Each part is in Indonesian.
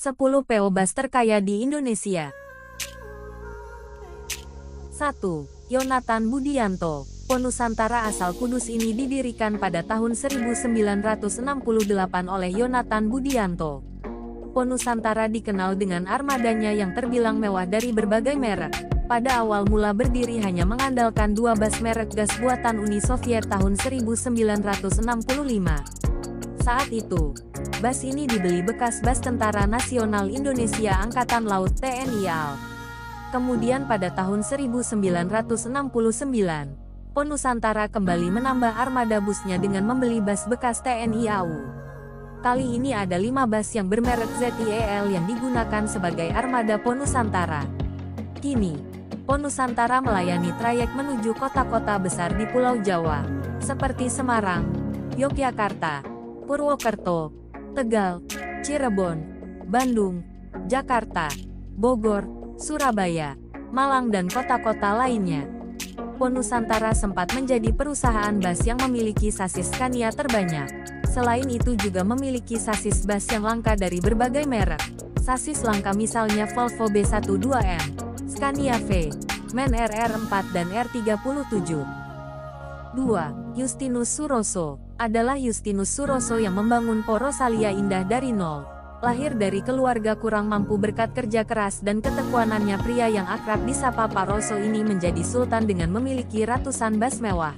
10 PO bus terkaya di Indonesia. 1. Yonatan Budianto. PO Nusantara asal Kudus ini didirikan pada tahun 1968 oleh Yonatan Budianto. PO Nusantara dikenal dengan armadanya yang terbilang mewah dari berbagai merek. Pada awal mula berdiri hanya mengandalkan 2 bus merek gas buatan Uni Soviet tahun 1965. Saat itu, bus ini dibeli bekas bus Tentara Nasional Indonesia Angkatan Laut TNI AL. Kemudian pada tahun 1969, PO Nusantara kembali menambah armada busnya dengan membeli bus bekas TNI AU. Kali ini ada 5 bus yang bermerek ZIEL yang digunakan sebagai armada PO Nusantara. Kini, PO Nusantara melayani trayek menuju kota-kota besar di Pulau Jawa, seperti Semarang, Yogyakarta, Purwokerto, Tegal, Cirebon, Bandung, Jakarta, Bogor, Surabaya, Malang dan kota-kota lainnya. PO Nusantara sempat menjadi perusahaan bus yang memiliki sasis Scania terbanyak. Selain itu juga memiliki sasis bus yang langka dari berbagai merek. Sasis langka misalnya Volvo B12M, Scania V, MAN RR4 dan R37. 2. Justinus Suroso. Adalah Justinus Suroso yang membangun PO Rosalia Indah dari nol. Lahir dari keluarga kurang mampu berkat kerja keras dan ketekuanannya, pria yang akrab disapa Pak Roso ini menjadi sultan dengan memiliki ratusan bus mewah.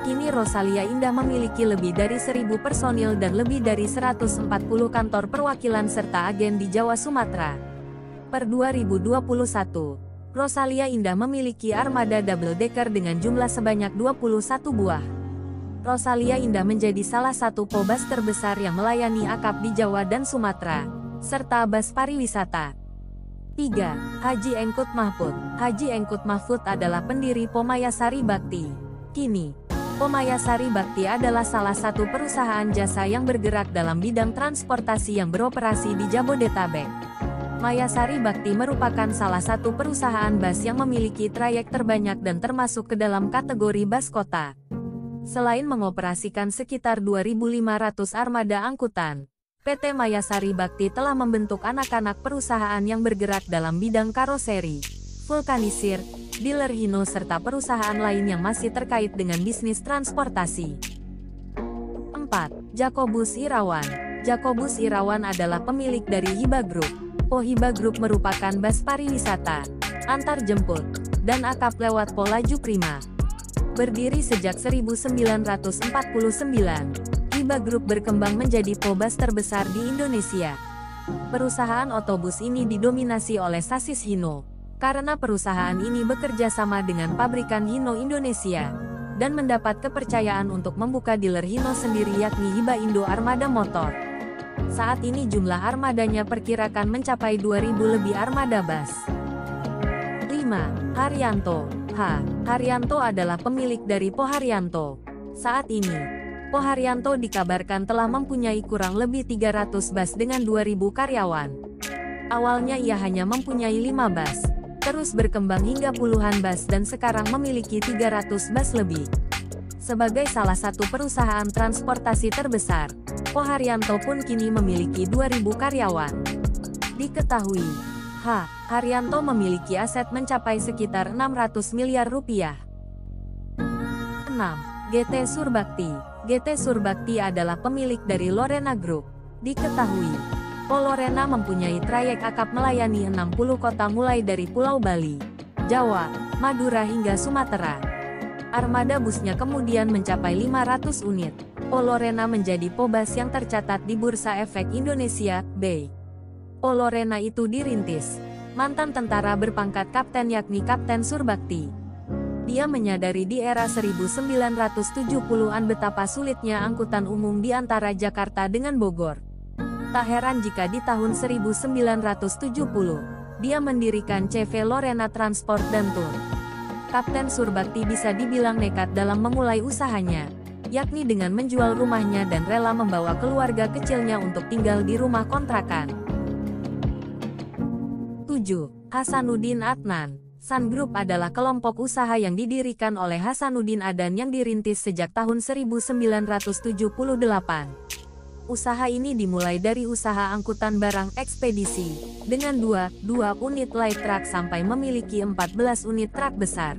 Kini Rosalia Indah memiliki lebih dari 1.000 personil dan lebih dari 140 kantor perwakilan serta agen di Jawa Sumatera. Per 2021, Rosalia Indah memiliki armada double decker dengan jumlah sebanyak 21 buah. Rosalia Indah menjadi salah satu PO bus terbesar yang melayani akap di Jawa dan Sumatera, serta bus pariwisata. 3. Haji Engkut Mahfud. Haji Engkut Mahfud adalah pendiri PO Mayasari Bakti. Kini, PO Mayasari Bakti adalah salah satu perusahaan jasa yang bergerak dalam bidang transportasi yang beroperasi di Jabodetabek. Mayasari Bakti merupakan salah satu perusahaan bus yang memiliki trayek terbanyak dan termasuk ke dalam kategori bus kota. Selain mengoperasikan sekitar 2.500 armada angkutan, PT Mayasari Bakti telah membentuk anak-anak perusahaan yang bergerak dalam bidang karoseri, vulkanisir, dealer Hino serta perusahaan lain yang masih terkait dengan bisnis transportasi. 4. Jacobus Irawan. Jacobus Irawan adalah pemilik dari Hiba Group. PO Hiba Group merupakan bus pariwisata, antar jemput, dan akap lewat PO Laju Prima. Berdiri sejak 1949, Hiba Group berkembang menjadi PO bus terbesar di Indonesia. Perusahaan otobus ini didominasi oleh sasis Hino, karena perusahaan ini bekerja sama dengan pabrikan Hino Indonesia, dan mendapat kepercayaan untuk membuka dealer Hino sendiri yakni Hiba Indo Armada Motor. Saat ini jumlah armadanya perkirakan mencapai 2.000 lebih armada bus. 5. Haryanto. Haryanto adalah pemilik dari PO Haryanto. Saat ini, PO Haryanto dikabarkan telah mempunyai kurang lebih 300 bus dengan 2.000 karyawan. Awalnya ia hanya mempunyai 5 bus, terus berkembang hingga puluhan bus dan sekarang memiliki 300 bus lebih. Sebagai salah satu perusahaan transportasi terbesar, PO Haryanto pun kini memiliki 2.000 karyawan. Diketahui, Haryanto memiliki aset mencapai sekitar 600 miliar rupiah. 6. GT Surbakti. GT Surbakti adalah pemilik dari Lorena Group. Diketahui, PO Lorena mempunyai trayek akap melayani 60 kota mulai dari Pulau Bali, Jawa, Madura hingga Sumatera. Armada busnya kemudian mencapai 500 unit. PO Lorena menjadi PO bus yang tercatat di Bursa Efek Indonesia, BEI. PO Lorena itu dirintis mantan tentara berpangkat kapten yakni Kapten Surbakti. Dia menyadari di era 1970-an betapa sulitnya angkutan umum di antara Jakarta dengan Bogor. Tak heran jika di tahun 1970, dia mendirikan CV Lorena Transport dan Tour. Kapten Surbakti bisa dibilang nekat dalam memulai usahanya, yakni dengan menjual rumahnya dan rela membawa keluarga kecilnya untuk tinggal di rumah kontrakan. 7. Hasanuddin Adnan. Sun Group adalah kelompok usaha yang didirikan oleh Hasanuddin Adnan yang dirintis sejak tahun 1978. Usaha ini dimulai dari usaha angkutan barang ekspedisi, dengan 2 unit light truck sampai memiliki 14 unit truk besar.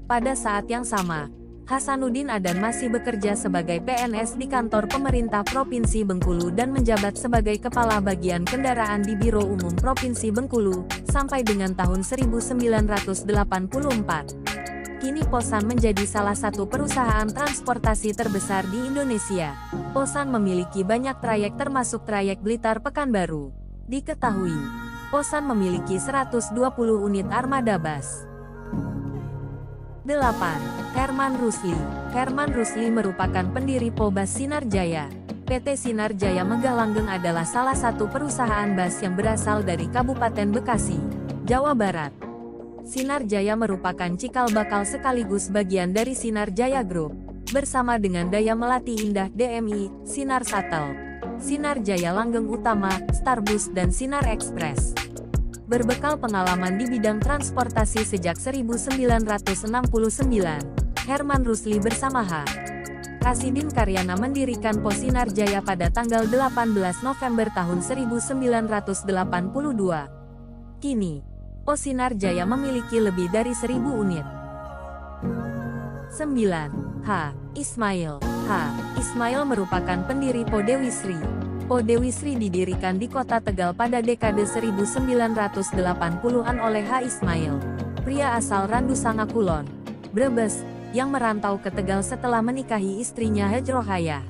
Pada saat yang sama, Hasanuddin Adan masih bekerja sebagai PNS di kantor pemerintah Provinsi Bengkulu dan menjabat sebagai Kepala Bagian Kendaraan di Biro Umum Provinsi Bengkulu, sampai dengan tahun 1984. Kini Posan menjadi salah satu perusahaan transportasi terbesar di Indonesia. Posan memiliki banyak trayek termasuk trayek Blitar-Pekanbaru. Diketahui, Posan memiliki 120 unit armada bus. 8. Herman Rusli. Herman Rusli merupakan pendiri Pobas Sinar Jaya. PT Sinar Jaya Megah Langgeng adalah salah satu perusahaan bus yang berasal dari Kabupaten Bekasi, Jawa Barat. Sinar Jaya merupakan cikal bakal sekaligus bagian dari Sinar Jaya Group, bersama dengan Daya Melati Indah DMI, Sinar Shuttle, Sinar Jaya Langgeng Utama, Starbus dan Sinar Express. Berbekal pengalaman di bidang transportasi sejak 1969, Herman Rusli bersama H. Rasidin Karyana mendirikan Pos Sinar Jaya pada tanggal 18 November tahun 1982. Kini, Pos Sinar Jaya memiliki lebih dari 1.000 unit. 9. H. Ismail. H. Ismail merupakan pendiri Po Dewi Sri. Po Dewi Sri didirikan di kota Tegal pada dekade 1980-an oleh H. Ismail, pria asal Randu Sanga Kulon, Brebes, yang merantau ke Tegal setelah menikahi istrinya H. Rohayah.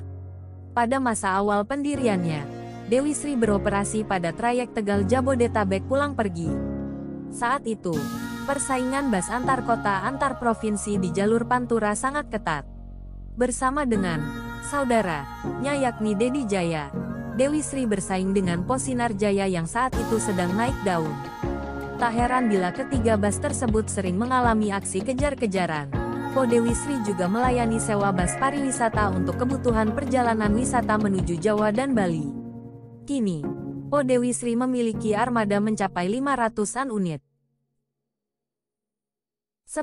Pada masa awal pendiriannya, Dewi Sri beroperasi pada trayek Tegal Jabodetabek pulang pergi. Saat itu, persaingan bus antar kota antar provinsi di jalur Pantura sangat ketat. Bersama dengan saudaranya yakni Dedi Jaya, Dewi Sri bersaing dengan Pos Sinar Jaya yang saat itu sedang naik daun. Tak heran bila ketiga bus tersebut sering mengalami aksi kejar-kejaran. Po Dewi Sri juga melayani sewa bus pariwisata untuk kebutuhan perjalanan wisata menuju Jawa dan Bali. Kini, Po Dewi Sri memiliki armada mencapai 500-an unit. 10.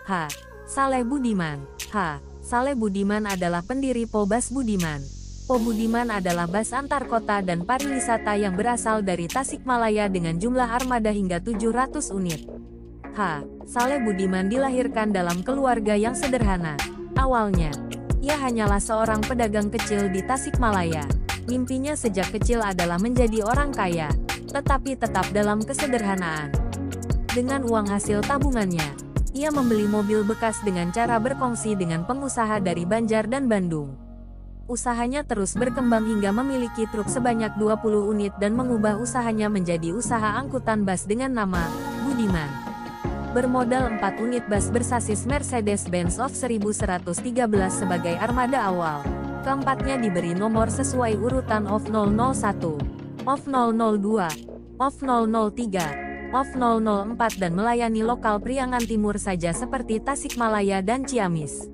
H. Saleh Budiman. H. Saleh Budiman adalah pendiri Po Bus Budiman. Po Budiman adalah bus antar kota dan pariwisata yang berasal dari Tasikmalaya dengan jumlah armada hingga 700 unit. H. Saleh Budiman dilahirkan dalam keluarga yang sederhana. Awalnya, ia hanyalah seorang pedagang kecil di Tasikmalaya. Mimpinya sejak kecil adalah menjadi orang kaya, tetapi tetap dalam kesederhanaan. Dengan uang hasil tabungannya, ia membeli mobil bekas dengan cara berkongsi dengan pengusaha dari Banjar dan Bandung. Usahanya terus berkembang hingga memiliki truk sebanyak 20 unit dan mengubah usahanya menjadi usaha angkutan bus dengan nama Budiman. Bermodal 4 unit bus bersasis Mercedes-Benz of 1113 sebagai armada awal. Keempatnya diberi nomor sesuai urutan of 001, of 002, of 003, of 004 dan melayani lokal Priangan Timur saja seperti Tasikmalaya dan Ciamis.